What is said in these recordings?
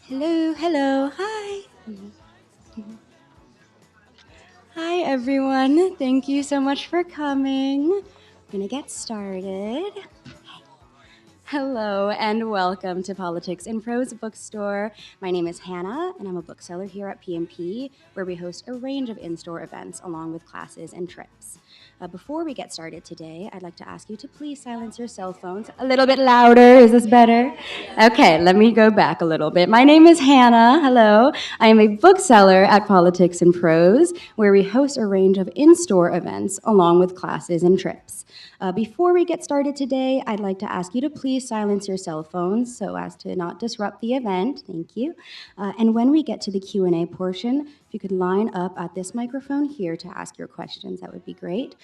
Hello, hello, hi. Hi, everyone. Thank you so much for coming. I'm gonna get started. Hello and welcome to Politics and Prose Bookstore. My name is Hannah, and I'm a bookseller here at PMP, where we host a range of in-store events along with classes and trips. Before we get started today, I'd like to ask you to please silence your cell phones. A little bit louder, is this better? Okay, let me go back a little bit. My name is Hannah, hello. I am a bookseller at Politics and Prose, where we host a range of in-store events along with classes and trips. Before we get started today, I'd like to ask you to please silence your cell phones so as to not disrupt the event. Thank you. And when we get to the Q&A portion, if you could line up at this microphone here to ask your questions, that would be great.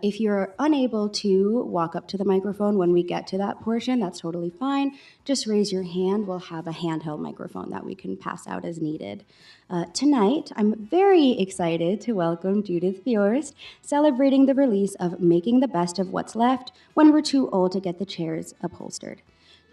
If you're unable to walk up to the microphone when we get to that portion, that's totally fine. Just raise your hand. We'll have a handheld microphone that we can pass out as needed. Tonight, I'm very excited to welcome Judith Viorst, celebrating the release of Making the Best of What's Left When We're Too Old to Get the Chairs Upholstered.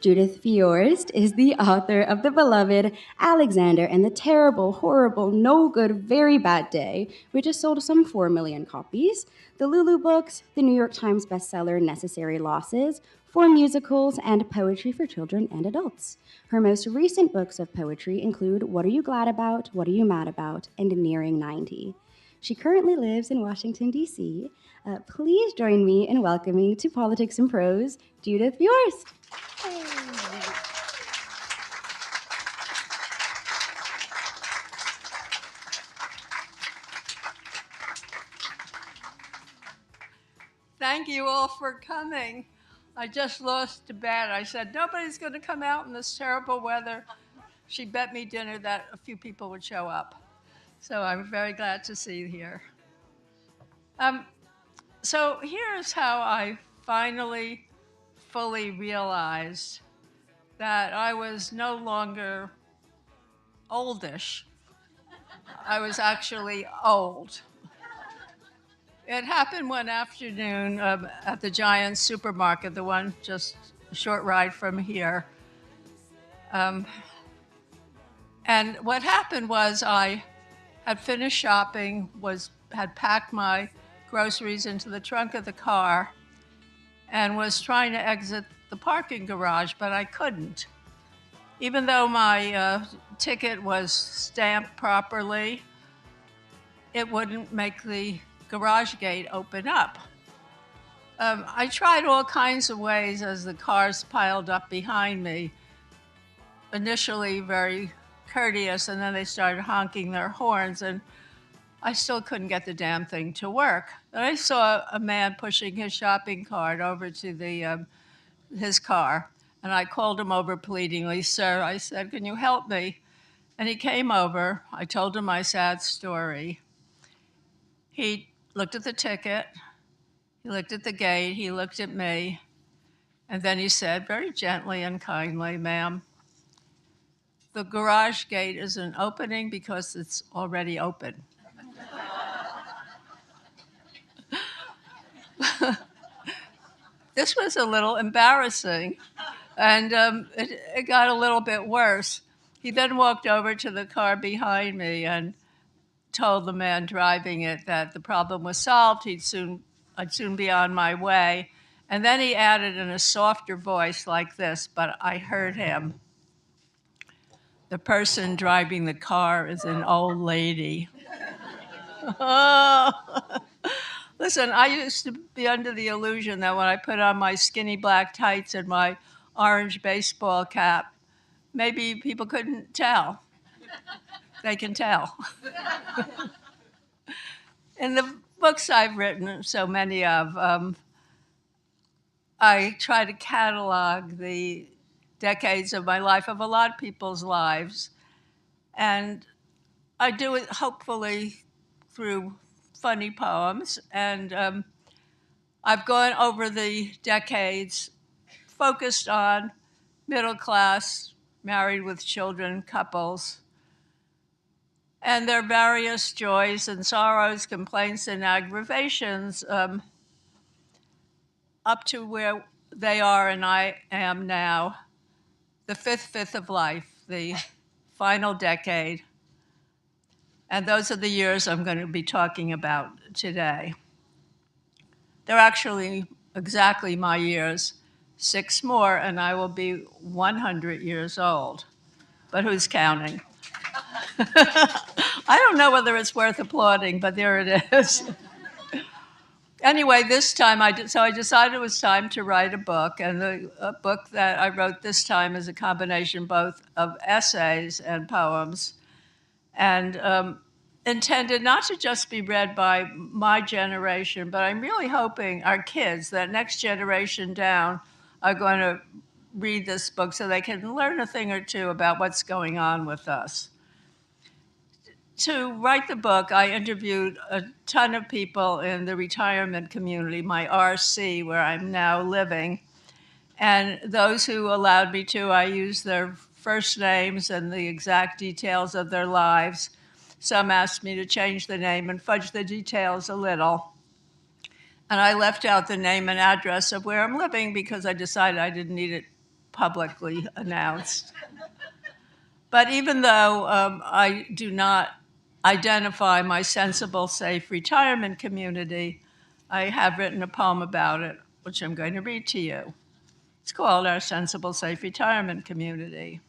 Judith Viorst is the author of the beloved Alexander and the Terrible, Horrible, No Good, Very Bad Day, which has sold some 4 million copies, the Lulu books, the New York Times bestseller Necessary Losses, 4 musicals, and poetry for children and adults. Her most recent books of poetry include What Are You Glad About, What Are You Mad About, and Nearing 90. She currently lives in Washington, D.C. Please join me in welcoming to Politics and Prose, Judith Viorst. Thank you all for coming. I just lost to bet. I said, nobody's going to come out in this terrible weather. She bet me dinner that a few people would show up. So I'm very glad to see you here. So here's how I finally fully realized that I was no longer oldish. I was actually old. It happened one afternoon at the Giant supermarket, the one just a short ride from here. And what happened was I had finished shopping, had packed my groceries into the trunk of the car, and was trying to exit the parking garage, but I couldn't. Even though my ticket was stamped properly, it wouldn't make the garage gate open up. I tried all kinds of ways as the cars piled up behind me. Initially very courteous, and then they started honking their horns, and I still couldn't get the damn thing to work. And I saw a man pushing his shopping cart over to his car, and I called him over pleadingly. Sir, I said, can you help me? And he came over. I told him my sad story. He looked at the ticket, he looked at the gate, he looked at me, and then he said very gently and kindly, ma'am, the garage gate isn't opening because it's already open. This was a little embarrassing, and it got a little bit worse. He then walked over to the car behind me and told the man driving it that the problem was solved. I'd soon be on my way. And then he added in a softer voice like this, but I heard him. The person driving the car is an old lady. Oh. Listen, I used to be under the illusion that when I put on my skinny black tights and my orange baseball cap, maybe people couldn't tell. They can tell. In the books I've written, so many of, I try to catalog the decades of my life, of a lot of people's lives. And I do it hopefully through funny poems. And I've gone over the decades, focused on middle class, married with children couples, and their various joys and sorrows, complaints and aggravations. up to where they are and I am now, the fifth of life, the final decade. And those are the years I'm going to be talking about today. They're actually exactly my years, 6 more, and I will be 100 years old. But who's counting? I don't know whether it's worth applauding, but there it is. Anyway, this time I decided it was time to write a book, and the book that I wrote this time is a combination both of essays and poems, and intended not to just be read by my generation, but I'm really hoping our kids, that next generation down, are going to read this book so they can learn a thing or two about what's going on with us. To write the book, I interviewed a ton of people in the retirement community, my RC, where I'm now living. And those who allowed me to, I used their first names and the exact details of their lives. Some asked me to change the name and fudge the details a little. And I left out the name and address of where I'm living because I decided I didn't need it publicly announced. But even though I do not identify my sensible, safe retirement community, I have written a poem about it, which I'm going to read to you. It's called Our Sensible, Safe Retirement Community.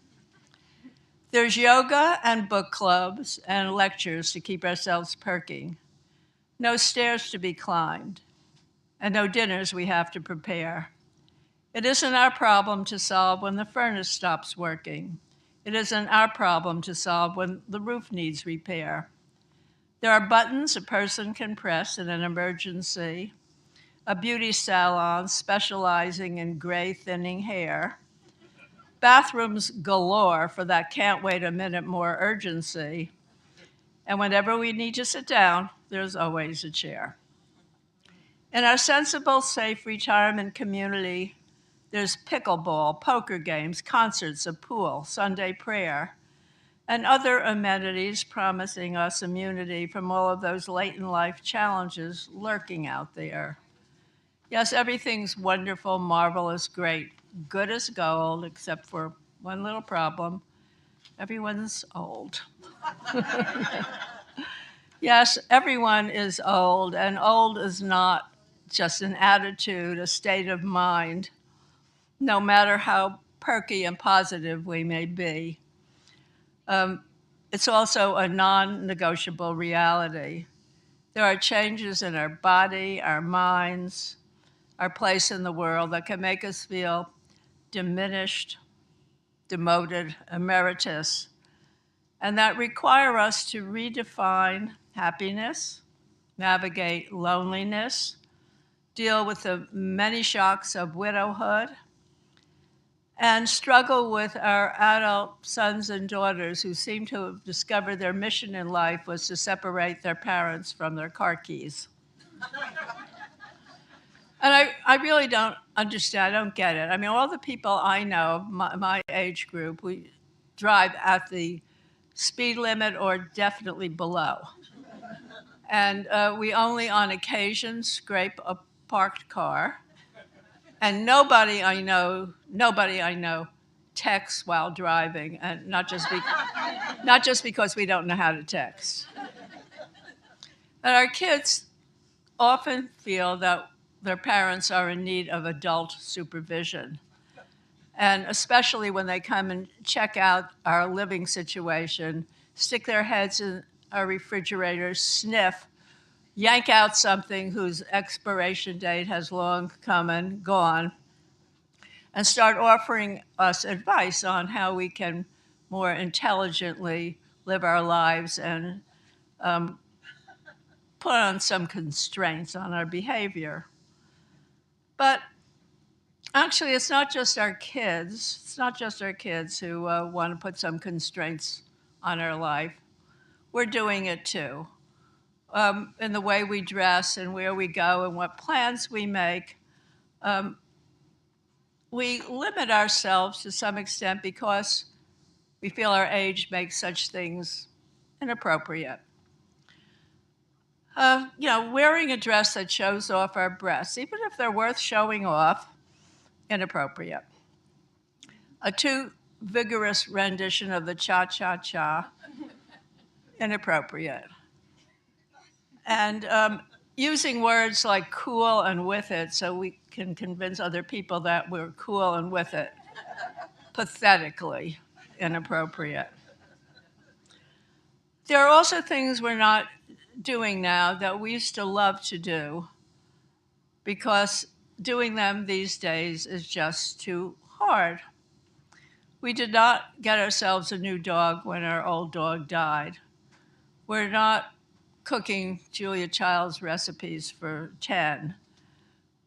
There's yoga and book clubs and lectures to keep ourselves perking. No stairs to be climbed, and no dinners we have to prepare. It isn't our problem to solve when the furnace stops working. It isn't our problem to solve when the roof needs repair. There are buttons a person can press in an emergency, a beauty salon specializing in gray thinning hair, bathrooms galore for that can't wait a minute more urgency, and whenever we need to sit down, there's always a chair. In our sensible, safe retirement community, there's pickleball, poker games, concerts, a pool, Sunday prayer, and other amenities promising us immunity from all of those late-in-life challenges lurking out there. Yes, everything's wonderful, marvelous, great, good as gold, except for one little problem. Everyone's old. Yes, everyone is old, and old is not just an attitude, a state of mind, no matter how perky and positive we may be. It's also a non-negotiable reality. There are changes in our body, our minds, our place in the world that can make us feel diminished, demoted, emeritus, and that require us to redefine happiness, navigate loneliness, deal with the many shocks of widowhood, and struggle with our adult sons and daughters who seem to have discovered their mission in life was to separate their parents from their car keys. And I really don't understand, I don't get it. I mean, all the people I know, my age group, we drive at the speed limit or definitely below. And we only on occasion scrape a parked car. And nobody I know texts while driving, and not just because we don't know how to text. And our kids often feel that their parents are in need of adult supervision. And especially when they come and check out our living situation, stick their heads in our refrigerator, sniff, yank out something whose expiration date has long come and gone, and start offering us advice on how we can more intelligently live our lives and put on some constraints on our behavior. But actually, it's not just our kids. It's not just our kids who want to put some constraints on our life. We're doing it too. In the way we dress and where we go and what plans we make. We limit ourselves to some extent because we feel our age makes such things inappropriate. Wearing a dress that shows off our breasts, even if they're worth showing off, inappropriate. A too vigorous rendition of the cha-cha-cha, inappropriate. And using words like cool and with it so we can convince other people that we're cool and with it, pathetically inappropriate. There are also things we're not doing now that we used to love to do because doing them these days is just too hard. We did not get ourselves a new dog when our old dog died. We're not cooking Julia Child's recipes for 10.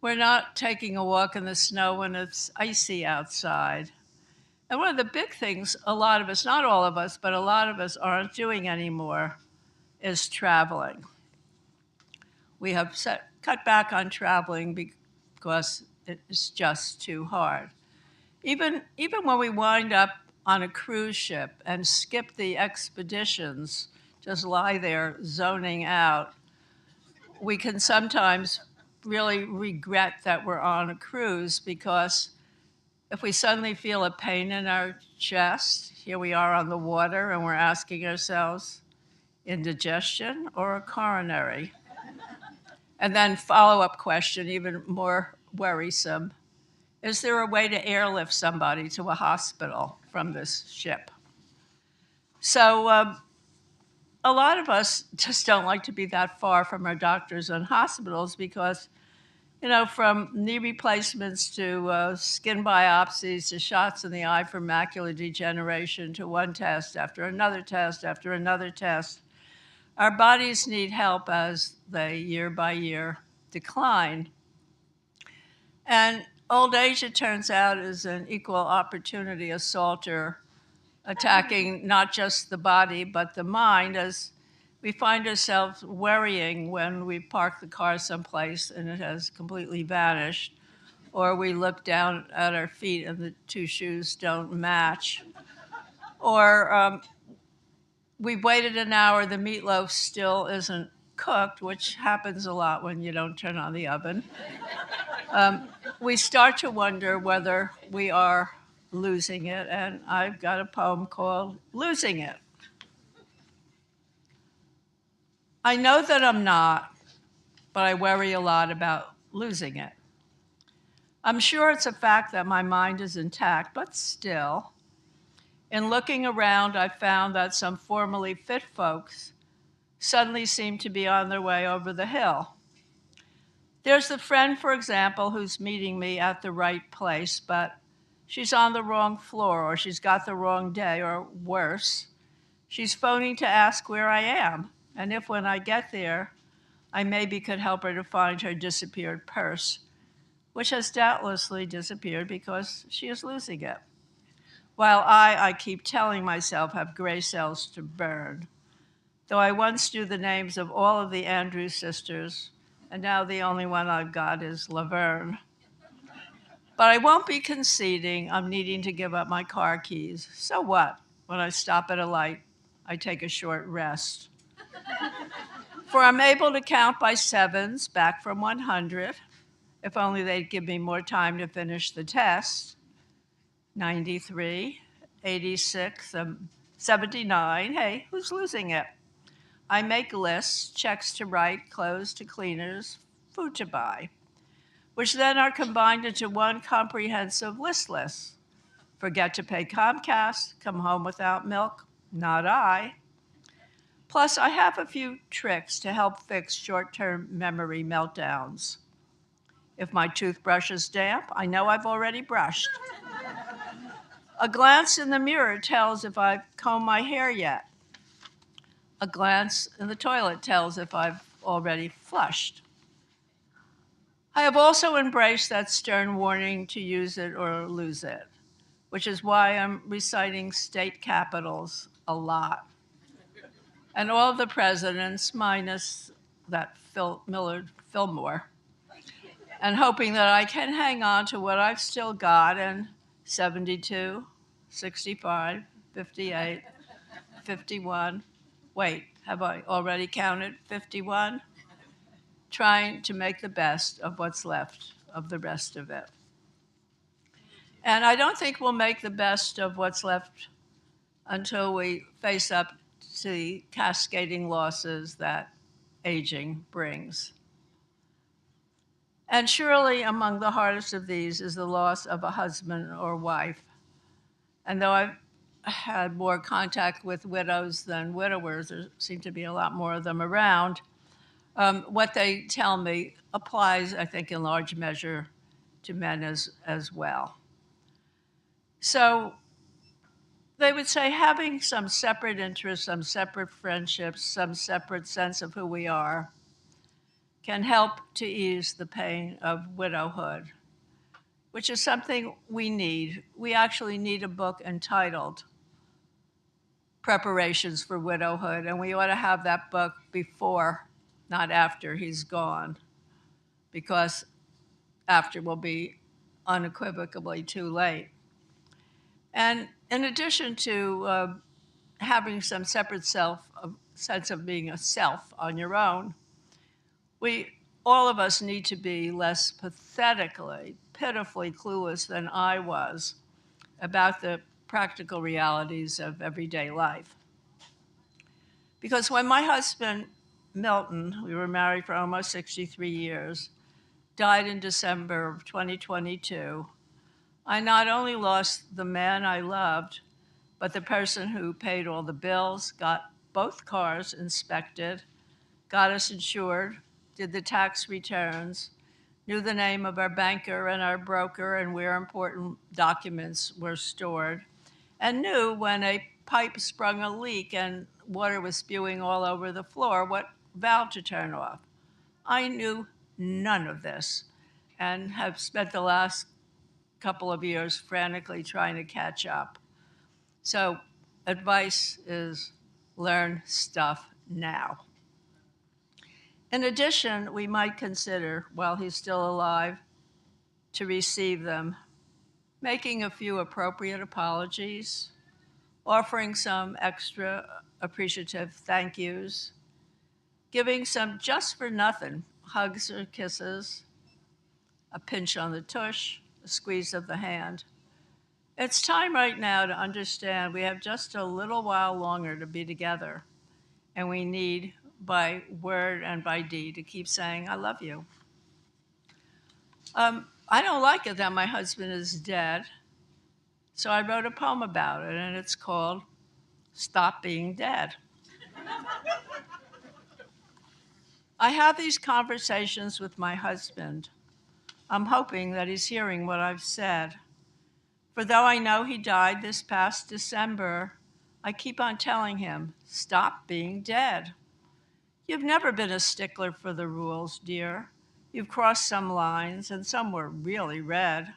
We're not taking a walk in the snow when it's icy outside. And one of the big things a lot of us, not all of us, but a lot of us aren't doing anymore is traveling. We have cut back on traveling because it's just too hard. Even when we wind up on a cruise ship and skip the expeditions, just lie there zoning out, we can sometimes really regret that we're on a cruise because if we suddenly feel a pain in our chest, here we are on the water and we're asking ourselves, indigestion or a coronary? And then follow-up question, even more worrisome, is there a way to airlift somebody to a hospital from this ship? So a lot of us just don't like to be that far from our doctors and hospitals because, from knee replacements to skin biopsies to shots in the eye for macular degeneration to one test after another test after another test, our bodies need help as they, year by year, decline. And old age, it turns out, is an equal opportunity assaulter attacking not just the body, but the mind, as we find ourselves worrying when we park the car someplace and it has completely vanished, or we look down at our feet and the two shoes don't match, or we've waited an hour, the meatloaf still isn't cooked, which happens a lot when you don't turn on the oven. We start to wonder whether we are losing it, and I've got a poem called Losing It. I know that I'm not, but I worry a lot about losing it. I'm sure it's a fact that my mind is intact, but still, in looking around, I found that some formerly fit folks suddenly seem to be on their way over the hill. There's the friend, for example, who's meeting me at the right place, but she's on the wrong floor, or she's got the wrong day, or worse, she's phoning to ask where I am, and if when I get there, I maybe could help her to find her disappeared purse, which has doubtlessly disappeared because she is losing it. While I keep telling myself, have gray cells to burn, though I once knew the names of all of the Andrews sisters, and now the only one I've got is Laverne. But I won't be conceding I'm needing to give up my car keys. So what? When I stop at a light, I take a short rest. For I'm able to count by sevens back from 100, if only they'd give me more time to finish the test. 93, 86, 79. Hey, who's losing it? I make lists, checks to write, clothes to cleaners, food to buy, which then are combined into one comprehensive list. Forget to pay Comcast, come home without milk, not I. Plus, I have a few tricks to help fix short-term memory meltdowns. If my toothbrush is damp, I know I've already brushed. A glance in the mirror tells if I've combed my hair yet. A glance in the toilet tells if I've already flushed. I have also embraced that stern warning to use it or lose it, which is why I'm reciting state capitals a lot. And all the presidents, minus that Millard Fillmore, and hoping that I can hang on to what I've still got in 72, 65, 58, 51. Wait, have I already counted 51? trying to make the best of what's left of the rest of it. And I don't think we'll make the best of what's left until we face up to the cascading losses that aging brings. And surely among the hardest of these is the loss of a husband or wife. And though I've had more contact with widows than widowers, there seem to be a lot more of them around, what they tell me applies, I think, in large measure to men as well. So they would say having some separate interests, some separate friendships, some separate sense of who we are can help to ease the pain of widowhood, which is something we need. We actually need a book entitled Preparations for Widowhood, and we ought to have that book before, not after he's gone, because after will be unequivocally too late. And in addition to having some separate sense of being a self on your own, all of us need to be less pitifully clueless than I was about the practical realities of everyday life. Because when my husband, Milton, we were married for almost 63 years, died in December of 2022, I not only lost the man I loved, but the person who paid all the bills, got both cars inspected, got us insured, did the tax returns, knew the name of our banker and our broker and where important documents were stored, and knew when a pipe sprung a leak and water was spewing all over the floor what valve to turn off. I knew none of this and have spent the last couple of years frantically trying to catch up. So advice is learn stuff now. In addition, we might consider, while he's still alive, to receive them, making a few appropriate apologies, offering some extra appreciative thank yous, giving some just for nothing hugs or kisses, a pinch on the tush, a squeeze of the hand. It's time right now to understand we have just a little while longer to be together, and we need, by word and by deed, to keep saying, I love you. I don't like it that my husband is dead, so I wrote a poem about it, and it's called Stop Being Dead. I have these conversations with my husband. I'm hoping that he's hearing what I've said. For though I know he died this past December, I keep on telling him, stop being dead. You've never been a stickler for the rules, dear. You've crossed some lines, and some were really red.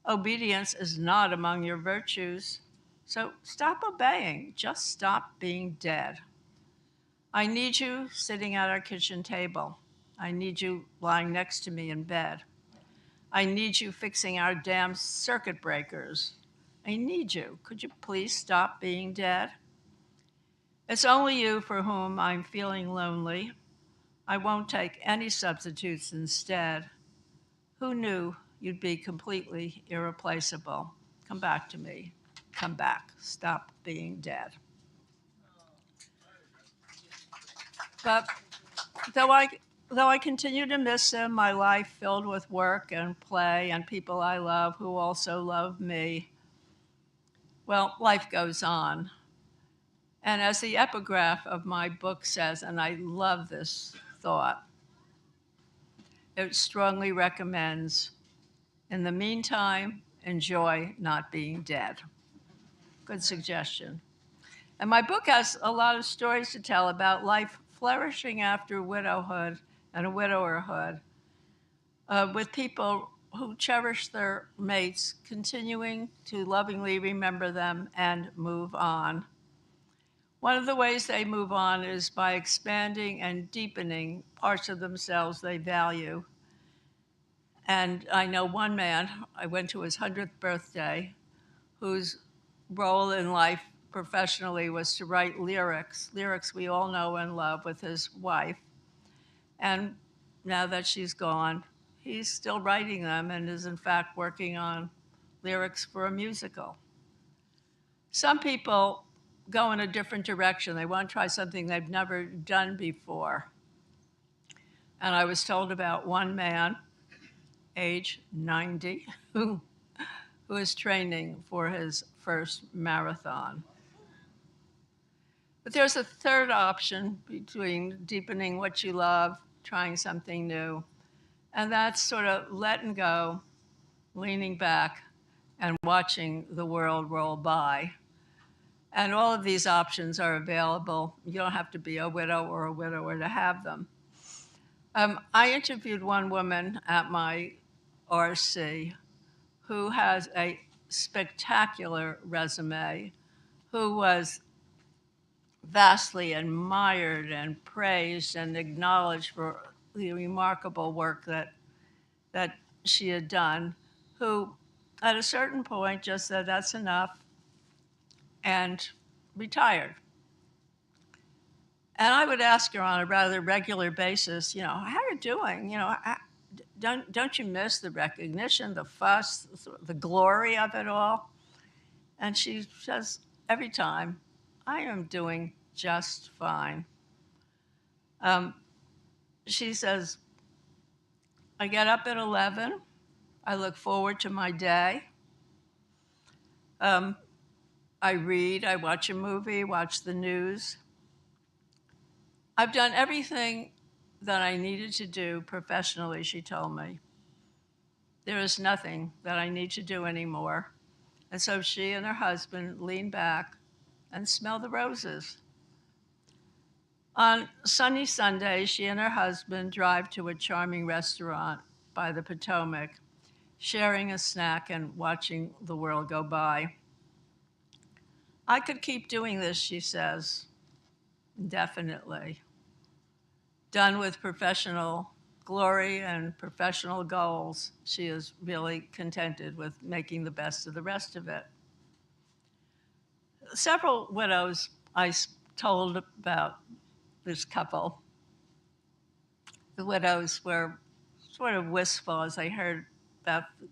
Obedience is not among your virtues, so stop obeying. Just stop being dead. I need you sitting at our kitchen table. I need you lying next to me in bed. I need you fixing our damn circuit breakers. I need you. Could you please stop being dead? It's only you for whom I'm feeling lonely. I won't take any substitutes instead. Who knew you'd be completely irreplaceable? Come back to me. Come back. Stop being dead. But though I continue to miss him, my life filled with work and play and people I love who also love me, well, life goes on. And as the epigraph of my book says, and I love this thought, it strongly recommends, in the meantime, enjoy not being dead. Good suggestion. And my book has a lot of stories to tell about life flourishing after widowhood and a widowerhood, with people who cherish their mates, continuing to lovingly remember them and move on. One of the ways they move on is by expanding and deepening parts of themselves they value. And I know one man, I went to his 100th birthday, whose role in life professionally was to write lyrics we all know and love with his wife. And now that she's gone, he's still writing them and is in fact working on lyrics for a musical. Some people go in a different direction. They want to try something they've never done before. And I was told about one man, age 90, who is training for his first marathon. But there's a third option between deepening what you love, trying something new, and that's sort of letting go, leaning back, and watching the world roll by. And all of these options are available. You don't have to be a widow or a widower to have them. I interviewed one woman at my RC who has a spectacular resume, who was vastly admired and praised and acknowledged for the remarkable work that she had done, who at a certain point just said, that's enough, and retired. And I would ask her on a rather regular basis, how are you doing? Don't you miss the recognition, the fuss, the glory of it all? And she says, every time, I am doing just fine. She says, I get up at 11. I look forward to my day. I read, I watch a movie, watch the news. I've done everything that I needed to do professionally, she told me. There is nothing that I need to do anymore. And so she and her husband lean back and smell the roses. On sunny Sundays, she and her husband drive to a charming restaurant by the Potomac, sharing a snack and watching the world go by. I could keep doing this, she says, indefinitely. Done with professional glory and professional goals, she is really contented with making the best of the rest of it. Several widows I told about this couple. The widows were sort of wistful as they heard about the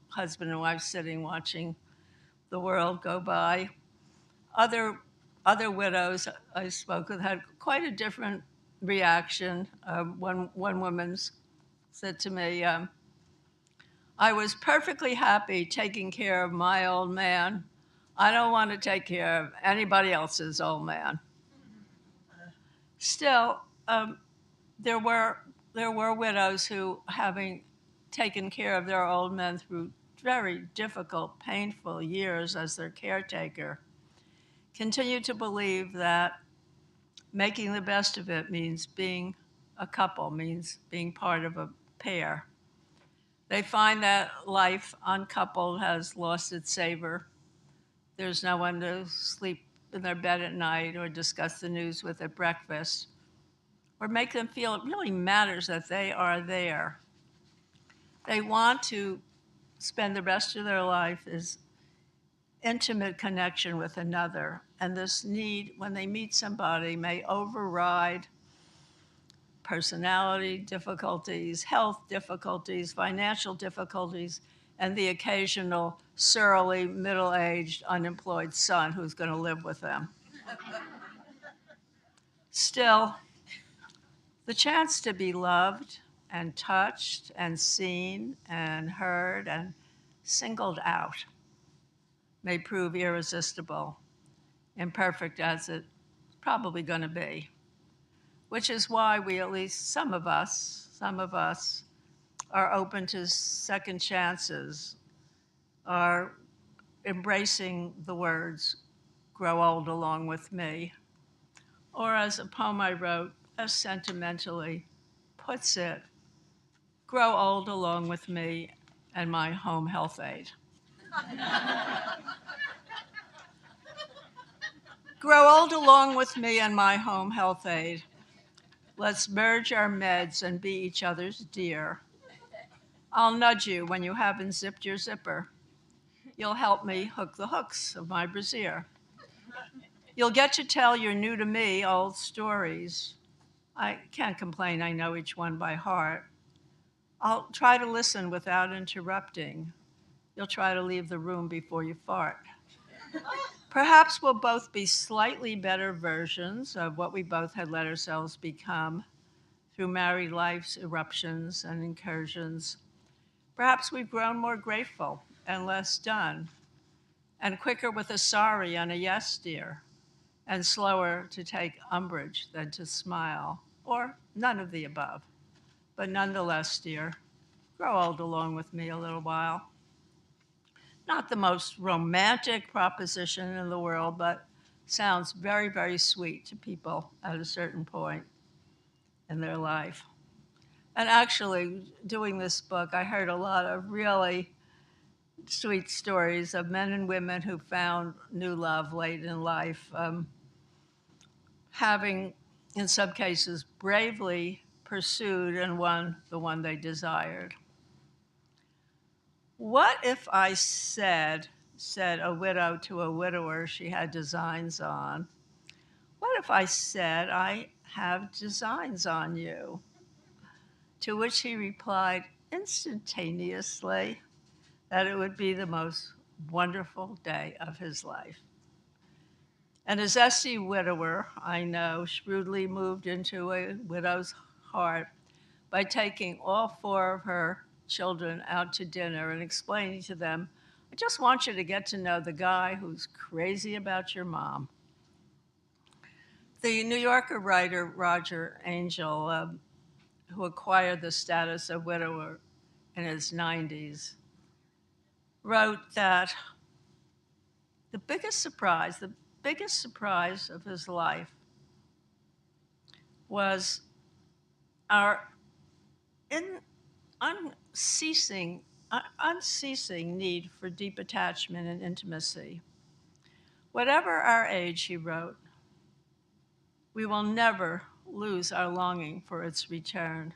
husband and wife sitting watching the world go by. Other widows I spoke with had quite a different reaction. One woman said to me, I was perfectly happy taking care of my old man. I don't want to take care of anybody else's old man. Still, there were widows who, having taken care of their old men through very difficult, painful years as their caretaker, continue to believe that making the best of it means being a couple, means being part of a pair. They find that life uncoupled has lost its savor. There's no one to sleep in their bed at night or discuss the news with at breakfast, or make them feel it really matters that they are there. They want to spend the rest of their life as intimate connection with another, and this need, when they meet somebody, may override personality difficulties, health difficulties, financial difficulties, and the occasional surly, middle-aged, unemployed son who's going to live with them. Still, the chance to be loved and touched and seen and heard and singled out may prove irresistible, imperfect as it's probably going to be, which is why we, at least some of us, are open to second chances, are embracing the words, grow old along with me. Or as a poem I wrote, as sentimentally puts it, grow old along with me and my home health aide. Grow old along with me and my home health aide. Let's merge our meds and be each other's dear. I'll nudge you when you haven't zipped your zipper. You'll help me hook the hooks of my brassiere. You'll get to tell your new to me old stories. I can't complain, I know each one by heart. I'll try to listen without interrupting. You'll try to leave the room before you fart. Perhaps we'll both be slightly better versions of what we both had let ourselves become through married life's eruptions and incursions. Perhaps we've grown more grateful and less done, and quicker with a sorry and a yes, dear, and slower to take umbrage than to smile, or none of the above. But nonetheless, dear, grow old along with me a little while. Not the most romantic proposition in the world, but sounds very, very sweet to people at a certain point in their life. And actually, doing this book, I heard a lot of really sweet stories of men and women who found new love late in life, having, in some cases, bravely pursued and won the one they desired. What if I said a widow to a widower she had designs on? What if I said, I have designs on you? To which he replied instantaneously that it would be the most wonderful day of his life. And a zesty widower, I know, shrewdly moved into a widow's heart by taking all four of her children out to dinner and explaining to them, I just want you to get to know the guy who's crazy about your mom. The New Yorker writer Roger Angell, who acquired the status of widower in his 90s, wrote that the biggest surprise of his life was our unceasing need for deep attachment and intimacy. Whatever our age, he wrote, we will never lose our longing for its return.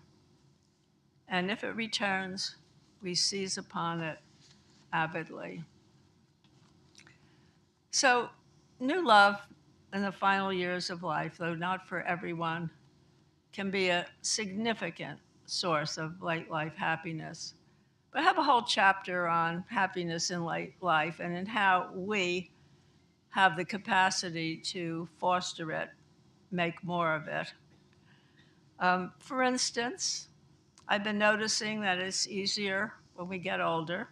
And if it returns, we seize upon it avidly. So, new love in the final years of life, though not for everyone, can be a significant source of late life happiness. But I have a whole chapter on happiness in late life and in how we have the capacity to foster it, make more of it. For instance, I've been noticing that it's easier when we get older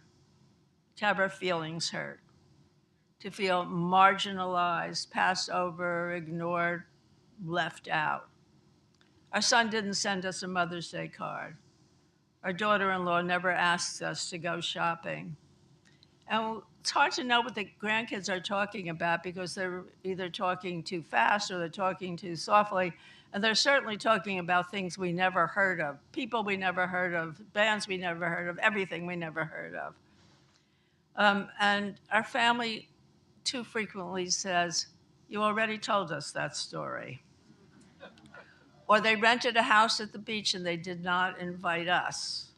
to have our feelings hurt, to feel marginalized, passed over, ignored, left out. Our son didn't send us a Mother's Day card. Our daughter-in-law never asks us to go shopping. And it's hard to know what the grandkids are talking about because they're either talking too fast or they're talking too softly. And they're certainly talking about things we never heard of, people we never heard of, bands we never heard of, everything we never heard of. And our family too frequently says, you already told us that story. Or they rented a house at the beach and they did not invite us.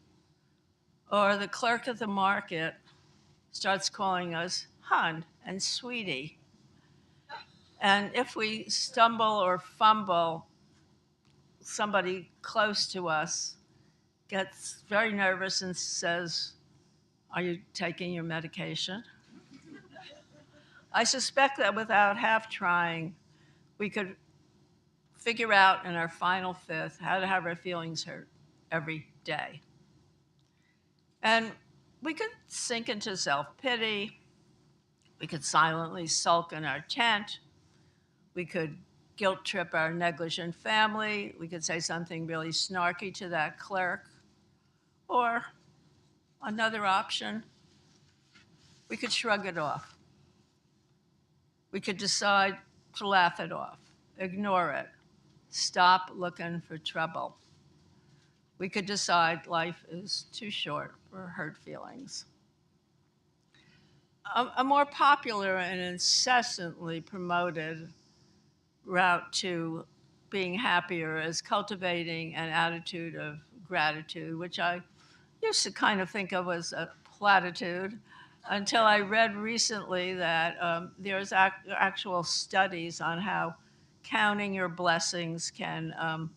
Or the clerk at the market starts calling us hun and sweetie. And if we stumble or fumble, somebody close to us gets very nervous and says, are you taking your medication? I suspect that without half trying, we could figure out in our final fifth how to have our feelings hurt every day. And we could sink into self-pity. We could silently sulk in our tent. We could guilt trip our negligent family. We could say something really snarky to that clerk. Or another option, we could shrug it off. We could decide to laugh it off, ignore it, stop looking for trouble. We could decide life is too short for hurt feelings. A more popular and incessantly promoted route to being happier is cultivating an attitude of gratitude, which I used to kind of think of as a platitude until I read recently that there's actual studies on how counting your blessings can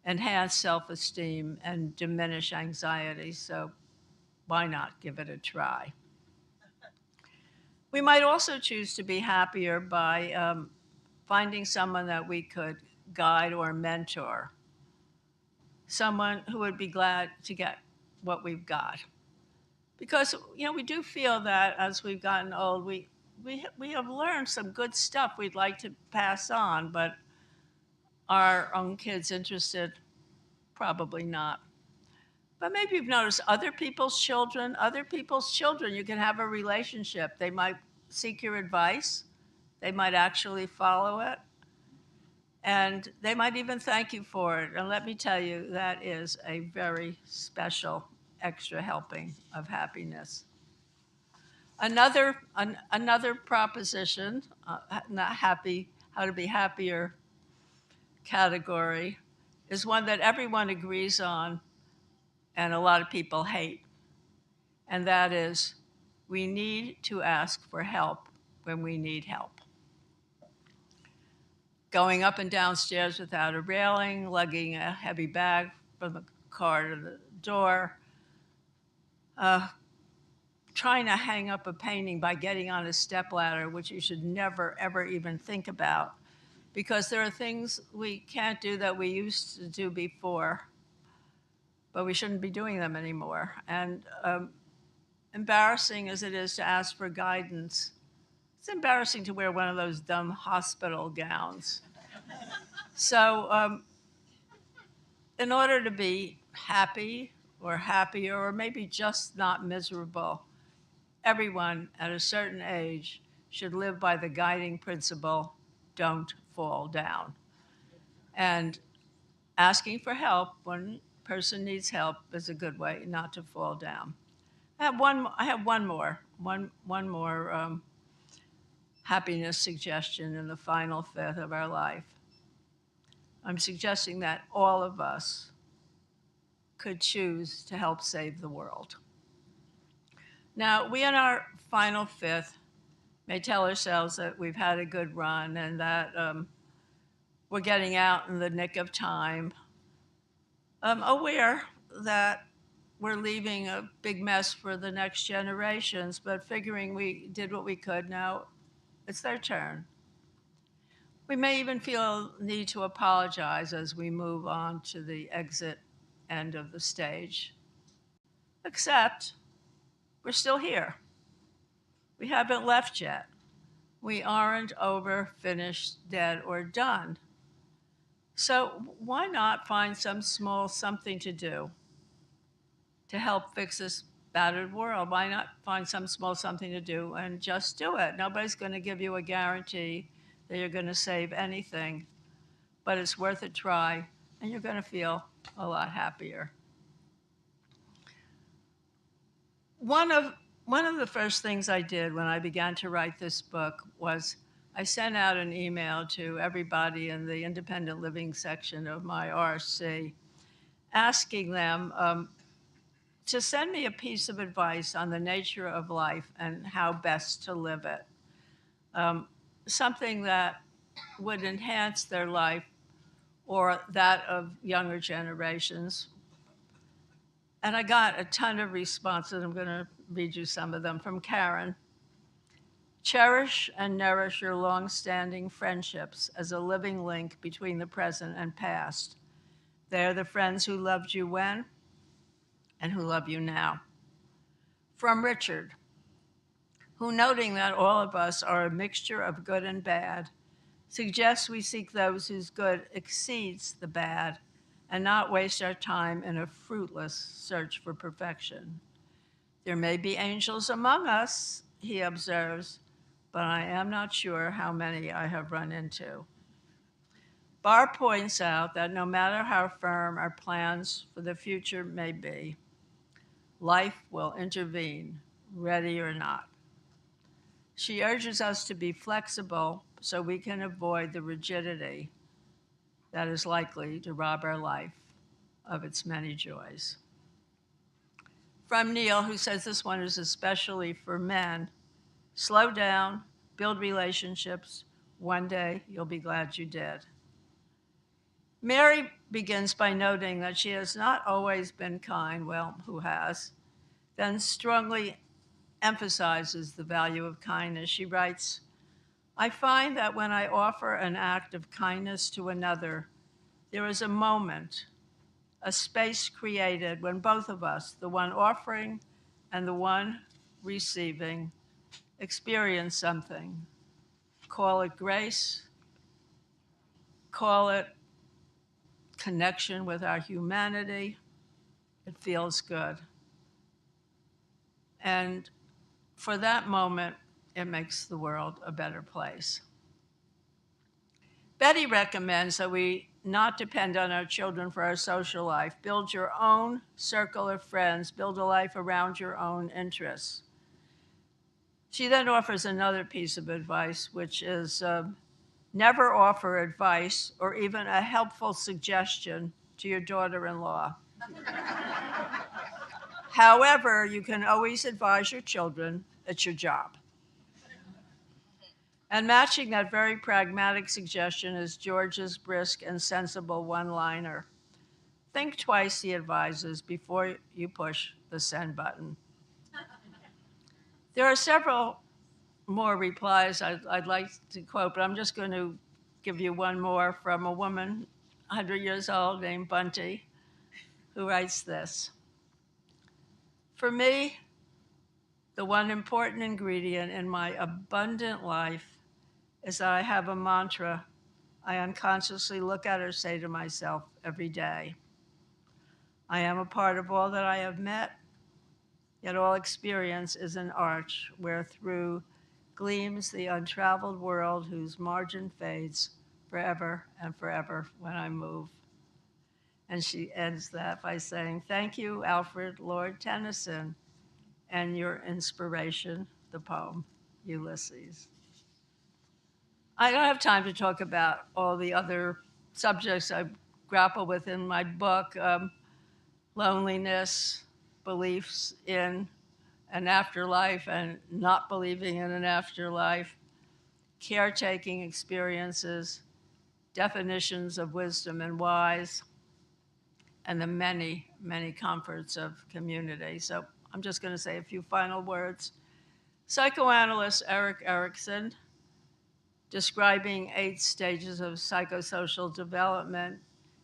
enhance self-esteem and diminish anxiety. So why not give it a try? We might also choose to be happier by finding someone that we could guide or mentor, someone who would be glad to get what we've got. Because, we do feel that as we've gotten old, we have learned some good stuff we'd like to pass on, but our own kids interested? Probably not. But maybe you've noticed other people's children, you can have a relationship. They might seek your advice. They might actually follow it. And they might even thank you for it. And let me tell you, that is a very special extra helping of happiness. Another proposition, not happy, how to be happier category, is one that everyone agrees on and a lot of people hate. And that is, we need to ask for help when we need help. Going up and down stairs without a railing, lugging a heavy bag from the car to the door, trying to hang up a painting by getting on a stepladder, which you should never, ever even think about, because there are things we can't do that we used to do before, but we shouldn't be doing them anymore. And embarrassing as it is to ask for guidance, it's embarrassing to wear one of those dumb hospital gowns. So in order to be happy or happier, or maybe just not miserable, everyone at a certain age should live by the guiding principle, don't fall down. And asking for help when a person needs help is a good way not to fall down. I have one more happiness suggestion in the final fifth of our life. I'm suggesting that all of us could choose to help save the world. Now, we in our final fifth may tell ourselves that we've had a good run and that we're getting out in the nick of time, aware that we're leaving a big mess for the next generations, but figuring we did what we could, now it's their turn. We may even feel need to apologize as we move on to the exit end of the stage. Except we're still here. We haven't left yet. We aren't over, finished, dead, or done. So why not find some small something to do to help fix this battered world? Why not find some small something to do and just do it? Nobody's going to give you a guarantee that you're going to save anything, but it's worth a try, and you're going to feel a lot happier. One of the first things I did when I began to write this book was I sent out an email to everybody in the independent living section of my RC, asking them to send me a piece of advice on the nature of life and how best to live it. Something that would enhance their life or that of younger generations. And I got a ton of responses. I'm going to read you some of them from Karen. Cherish and nourish your long-standing friendships as a living link between the present and past. They are the friends who loved you when and who love you now. From Richard, who, noting that all of us are a mixture of good and bad, suggests we seek those whose good exceeds the bad and not waste our time in a fruitless search for perfection. There may be angels among us, he observes, but I am not sure how many I have run into. Barr points out that no matter how firm our plans for the future may be, life will intervene, ready or not. She urges us to be flexible so we can avoid the rigidity that is likely to rob our life of its many joys. From Neil, who says this one is especially for men, slow down, build relationships. One day you'll be glad you did. Mary begins by noting that she has not always been kind, well, who has, then strongly emphasizes the value of kindness. She writes, I find that when I offer an act of kindness to another, there is a moment, a space created when both of us, the one offering and the one receiving, experience something. Call it grace, call it connection with our humanity. It feels good. And for that moment, it makes the world a better place. Betty recommends that we not depend on our children for our social life. Build your own circle of friends. Build a life around your own interests. She then offers another piece of advice, which is never offer advice or even a helpful suggestion to your daughter-in-law. However, you can always advise your children. It's your job. And matching that very pragmatic suggestion is George's brisk and sensible one-liner. Think twice, he advises, before you push the send button. There are several more replies I'd like to quote, but I'm just going to give you one more from a woman, 100 years old, named Bunty, who writes this. For me, the one important ingredient in my abundant life is that I have a mantra I unconsciously look at or say to myself every day. I am a part of all that I have met, yet all experience is an arch wherethrough gleams the untraveled world whose margin fades forever and forever when I move. And she ends that by saying, thank you, Alfred Lord Tennyson, and your inspiration, the poem Ulysses. I don't have time to talk about all the other subjects I grapple with in my book, loneliness, beliefs in an afterlife and not believing in an afterlife, caretaking experiences, definitions of wisdom and wise, and the many, many comforts of community. So I'm just going to say a few final words. Psychoanalyst Erik Erikson, describing 8 stages of psychosocial development,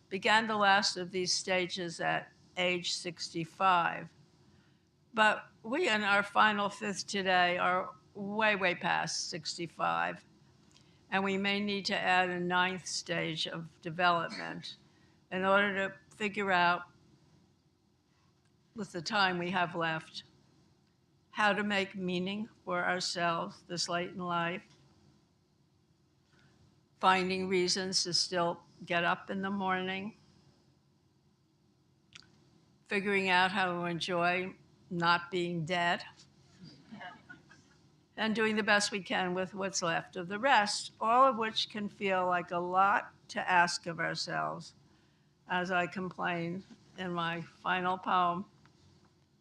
began the last of these stages at age 65. But we in our final 5th today are way, way past 65. And we may need to add a 9th stage of development in order to figure out, with the time we have left, how to make meaning for ourselves this late in life, finding reasons to still get up in the morning, figuring out how to enjoy not being dead, and doing the best we can with what's left of the rest, all of which can feel like a lot to ask of ourselves, as I complain in my final poem,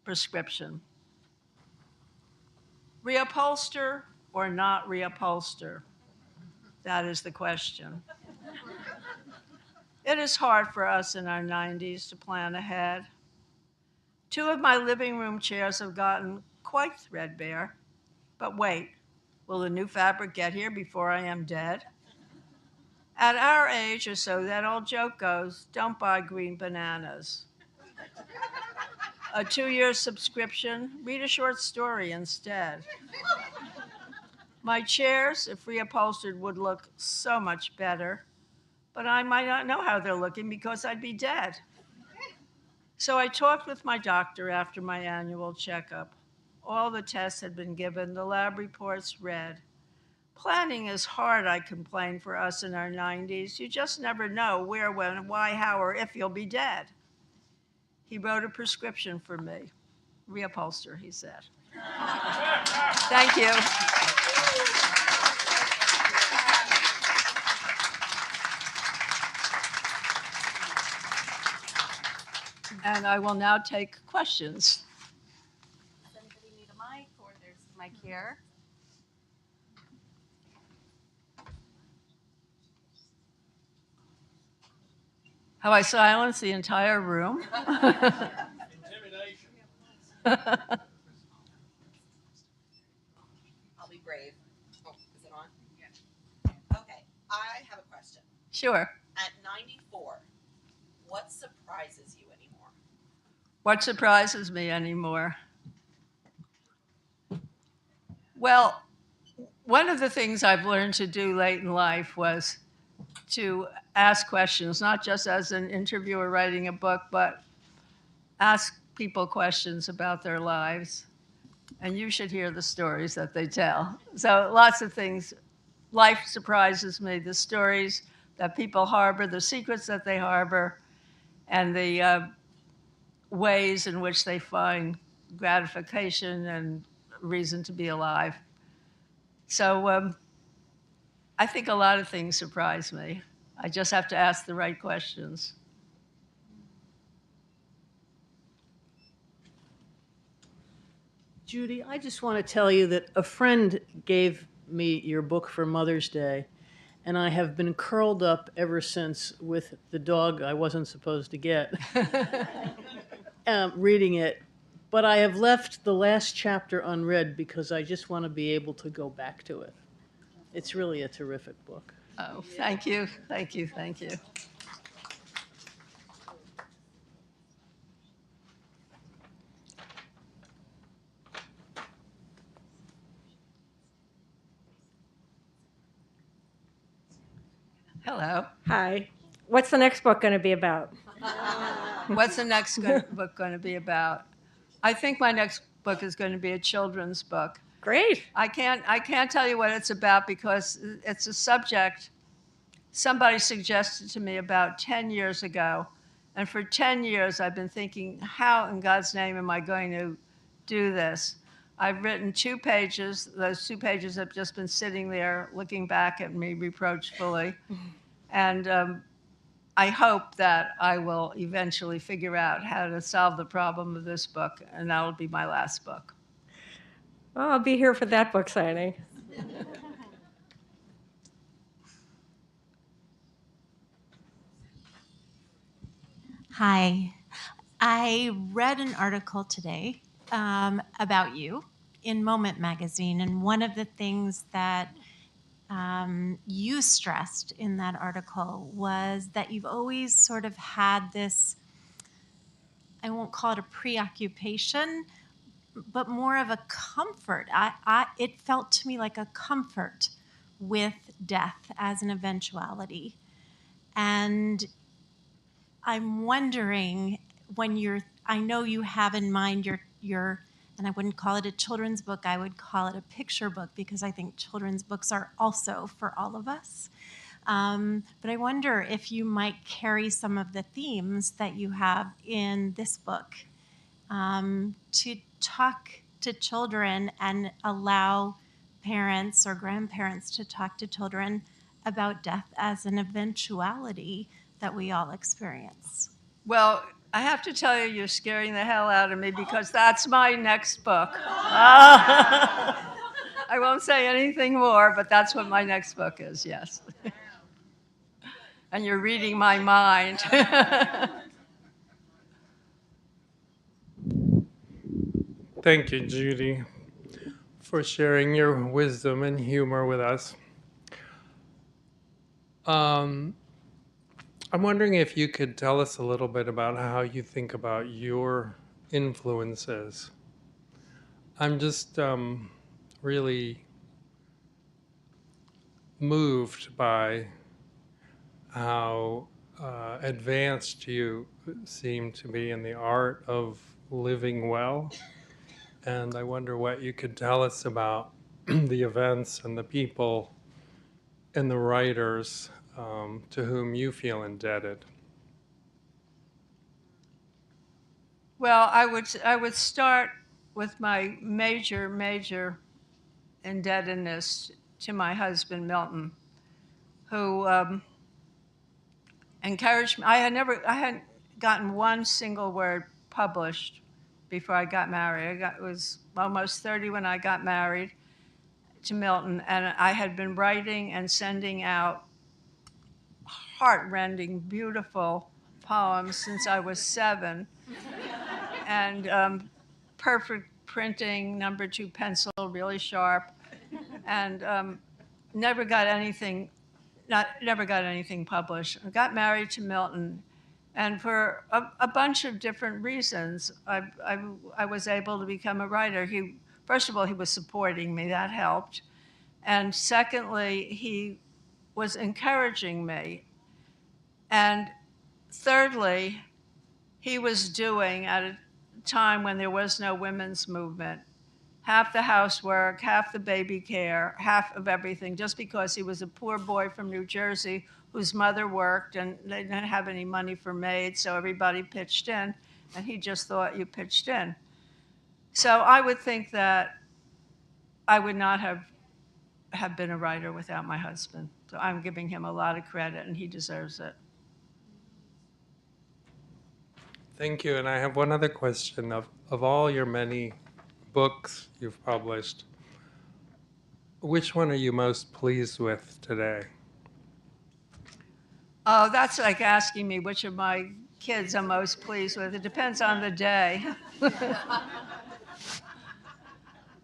Prescription. Reupholster or not reupholster? That is the question. It is hard for us in our 90s to plan ahead. 2 of my living room chairs have gotten quite threadbare. But wait, will the new fabric get here before I am dead? At our age or so, that old joke goes, don't buy green bananas. A 2-year subscription, read a short story instead. My chairs, if reupholstered, would look so much better, but I might not know how they're looking because I'd be dead. So I talked with my doctor after my annual checkup. All the tests had been given, the lab reports read. Planning is hard, I complained, for us in our 90s. You just never know where, when, why, how, or if you'll be dead. He wrote a prescription for me. Reupholster, he said. Thank you. And I will now take questions. Does anybody need a mic, or there's a mic here? How I silenced the entire room. Intimidation. I'll be brave. Oh, is it on? Okay, I have a question. Sure. At 94, what surprises you anymore? What surprises me anymore? Well, one of the things I've learned to do late in life was to ask questions, not just as an interviewer writing a book, but ask people questions about their lives. And you should hear the stories that they tell. So lots of things. Life surprises me, the stories that people harbor, the secrets that they harbor, and the ways in which they find gratification and reason to be alive. So I think a lot of things surprise me. I just have to ask the right questions. Judy, I just want to tell you that a friend gave me your book for Mother's Day, and I have been curled up ever since with the dog I wasn't supposed to get, reading it. But I have left the last chapter unread because I just want to be able to go back to it. It's really a terrific book. Oh, thank you, thank you, thank you. Hello. Hi. What's the next book going to be about? What's the next book going to be about? I think my next book is going to be a children's book. Great. I can't tell you what it's about because it's a subject somebody suggested to me about 10 years ago. And for 10 years, I've been thinking, how in God's name am I going to do this? I've written 2 pages. Those 2 pages have just been sitting there looking back at me reproachfully. And I hope that I will eventually figure out how to solve the problem of this book, and that'll be my last book. Well, I'll be here for that book signing. Hi. I read an article today about you in Moment magazine, and one of the things that you stressed in that article was that you've always sort of had this, I won't call it a preoccupation, but more of a comfort. It felt to me like a comfort with death as an eventuality. And I'm wondering, I know you have in mind your, and I wouldn't call it a children's book, I would call it a picture book, because I think children's books are also for all of us. But I wonder if you might carry some of the themes that you have in this book to talk to children and allow parents or grandparents to talk to children about death as an eventuality that we all experience. Well, I have to tell you, you're scaring the hell out of me because that's my next book. I won't say anything more, but that's what my next book is, yes. And you're reading my mind. Thank you, Judy, for sharing your wisdom and humor with us. I'm wondering if you could tell us a little bit about how you think about your influences. I'm just really moved by how advanced you seem to be in the art of living well. And I wonder what you could tell us about the events and the people and the writers to whom you feel indebted. Well, I would start with my major indebtedness to my husband, Milton, who encouraged me. I hadn't gotten one single word published before I got married. It was almost 30 when I got married to Milton, and I had been writing and sending out heart-rending, beautiful poems since I was 7, and perfect printing, number 2 pencil, really sharp, and never got anything published. I got married to Milton, and for a bunch of different reasons, I was able to become a writer. First of all, he was supporting me, that helped. And secondly, he was encouraging me. And thirdly, he was doing, at a time when there was no women's movement, half the housework, half the baby care, half of everything, just because he was a poor boy from New Jersey whose mother worked and they didn't have any money for maids, so everybody pitched in, and he just thought you pitched in. So I would think that I would not have been a writer without my husband. So I'm giving him a lot of credit, and he deserves it. Thank you. And I have one other question. Of all your many books you've published, which one are you most pleased with today? Oh, that's like asking me which of my kids I'm most pleased with. It depends on the day.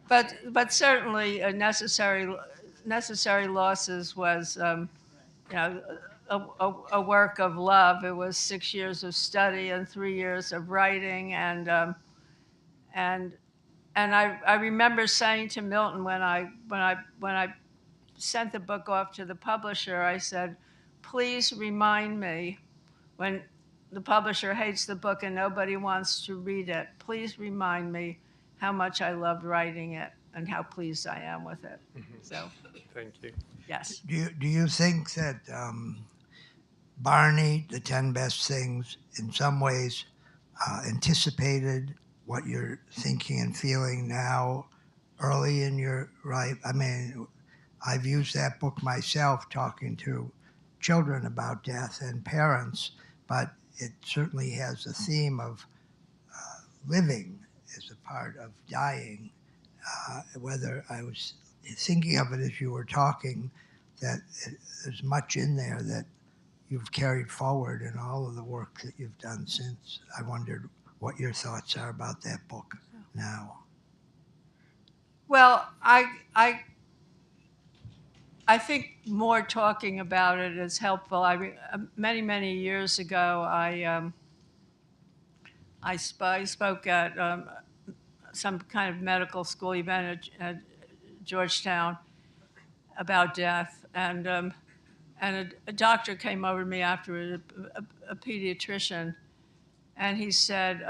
But certainly necessary losses was a work of love. It was 6 years of study and 3 years of writing, and I remember saying to Milton when I sent the book off to the publisher, I said, please remind me when the publisher hates the book and nobody wants to read it, please remind me how much I loved writing it and how pleased I am with it. So, Thank you. yes. Do you think that Barney, The 10 Best Things, in some ways anticipated what you're thinking and feeling now early in your life? I mean, I've used that book myself talking to children about death and parents, but it certainly has a theme of living as a part of dying. Whether I was thinking of it as you were talking, that there's much in there that you've carried forward in all of the work that you've done since. I wondered what your thoughts are about that book now. Well, I think more talking about it is helpful. Many years ago, I spoke at some kind of medical school event at Georgetown about death, and a doctor came over to me after, a pediatrician, and he said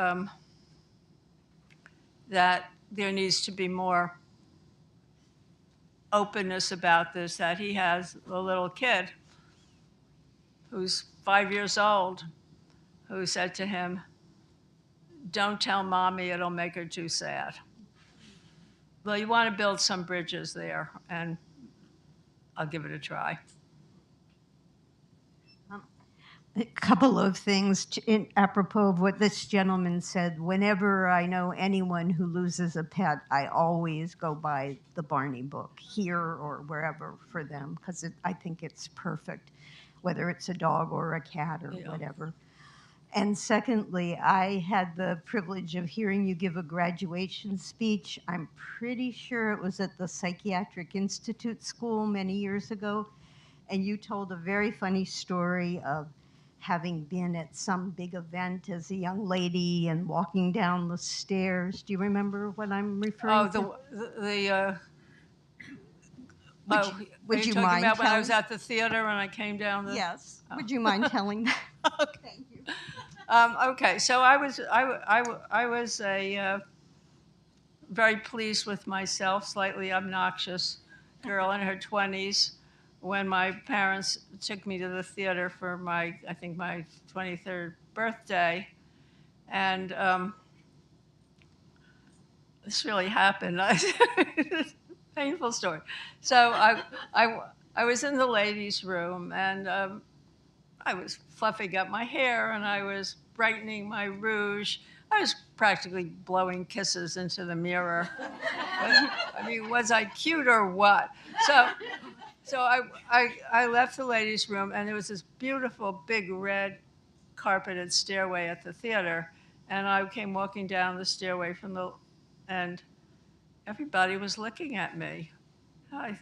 that there needs to be more openness about this, that he has a little kid who's 5 years old who said to him, don't tell mommy, it'll make her too sad. Well, you want to build some bridges there, and I'll give it a try. A couple of things apropos of what this gentleman said. Whenever I know anyone who loses a pet, I always go buy the Barney book here or wherever for them, because I think it's perfect, whether it's a dog or a cat or whatever. And secondly, I had the privilege of hearing you give a graduation speech. I'm pretty sure it was at the Psychiatric Institute School many years ago, and you told a very funny story of having been at some big event as a young lady and walking down the stairs. Do you remember what I'm referring to? Would you mind about when I telling? was at the theater and I came down the... Yes. Would you mind telling that? Okay. Okay, so I was a very pleased with myself, slightly obnoxious girl in her 20s when my parents took me to the theater for my 23rd birthday. And this really happened. Painful story. So I was in the ladies' room, and I was fluffing up my hair, and I was brightening my rouge. I was practically blowing kisses into the mirror. I mean, was I cute or what? So I left the ladies' room, and there was this beautiful big red carpeted stairway at the theater, and I came walking down the stairway and everybody was looking at me. It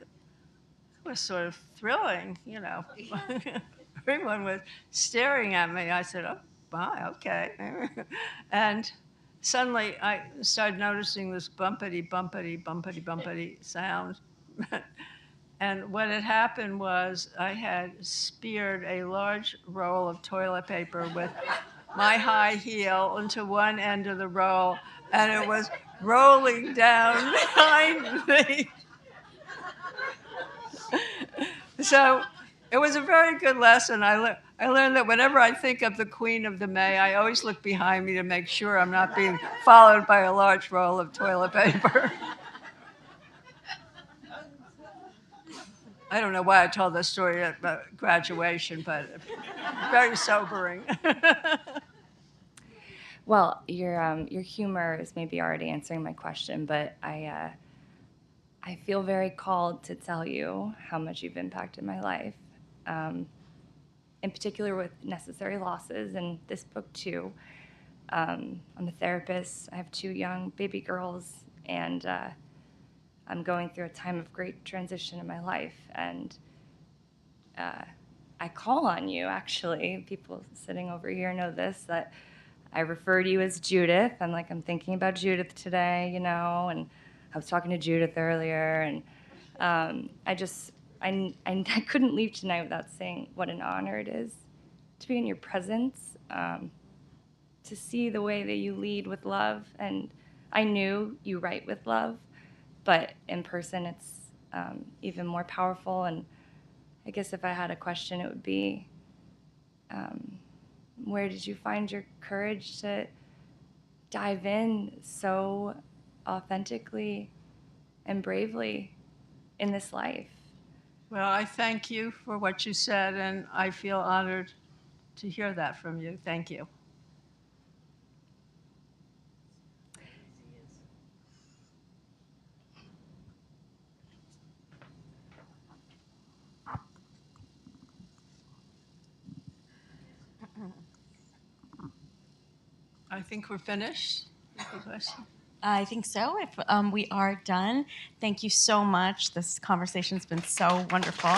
was sort of thrilling, you know. Everyone was staring at me. I said, "Oh, my, okay." And suddenly I started noticing this bumpity, bumpity, bumpity, bumpity sound. And what had happened was I had speared a large roll of toilet paper with my high heel into one end of the roll, and it was rolling down behind me. So it was a very good lesson. I learned that whenever I think of the Queen of the May, I always look behind me to make sure I'm not being followed by a large roll of toilet paper. I don't know why I told this story at graduation, but very sobering. Well, your humor is maybe already answering my question, but I feel very called to tell you how much you've impacted my life, in particular with Necessary Losses and this book too. I'm a therapist. I have 2 young baby girls, and I'm going through a time of great transition in my life, and I call on you, actually. People sitting over here know this, that I refer to you as Judith. I'm thinking about Judith today, you know, and I was talking to Judith earlier, and I couldn't leave tonight without saying what an honor it is to be in your presence, to see the way that you lead with love, and I knew you write with love, but in person it's even more powerful. And I guess if I had a question, it would be, where did you find your courage to dive in so authentically and bravely in this life? Well, I thank you for what you said, and I feel honored to hear that from you. Thank you. I think we're finished. I think so. If we are done, thank you so much. This conversation's been so wonderful.